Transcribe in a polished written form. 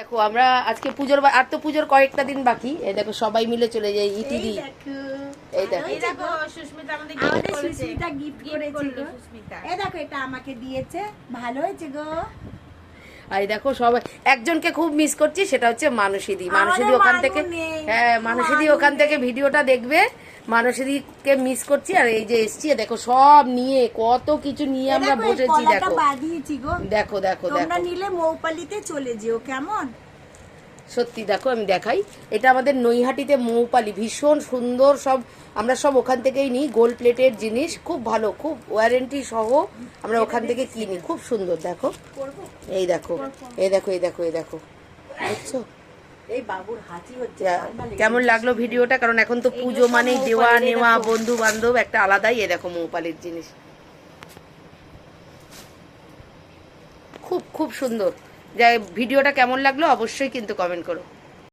দেখো আমরা আজকে পুজোর আর তো পুজোর কয়েকটা দিন বাকি। এই দেখো সবাই মিলে চলে যাই ইটিডি। এই দেখো সুস্মিতা আমাদের সুস্মিতা গিফট করেছে। এই দেখো এটা আমাকে দিয়েছে, ভালো হয়েছে গো। আর এই দেখো সবাই একজনকে খুব মিস করছি, সেটা হচ্ছে মানসীদি। মানসীদি ওখান থেকে, হ্যাঁ মানসীদি ওখান থেকে ভিডিওটা দেখবে। মানসীদিকে মিস করছি। আর এই যে এসছি দেখো সব নিয়ে, কত কিছু নিয়ে আমরা বসেছি। দেখো দেখো দেখো দেখো নিলে মৌপালিতে চলে যেও কেমন। সত্যি দেখো আমি দেখাই, এটা আমাদের নৈহাটিতে মৌপালি, ভীষণ সুন্দর। সব আমরা সব ওখান থেকেই নিই, গোল্ড প্লেটের জিনিস, খুব ভালো, খুব ওয়ারেন্টি সহ আমরা ওখান থেকে কিনি, খুব সুন্দর। দেখো এই দেখো এই দেখো এই দেখো এই দেখো, বুঝছো এই বাবুর হাঁচি হচ্ছে। কেমন লাগলো ভিডিওটা? কারণ এখন তো পুজো মানে দেওয়া নেওয়া, বন্ধু বান্ধব একটা আলাদাই। এ দেখো মৌপালির জিনিস, খুব খুব সুন্দর। যাই, ভিডিওটা কেমন লাগলো অবশ্যই কিন্তু কমেন্ট করো।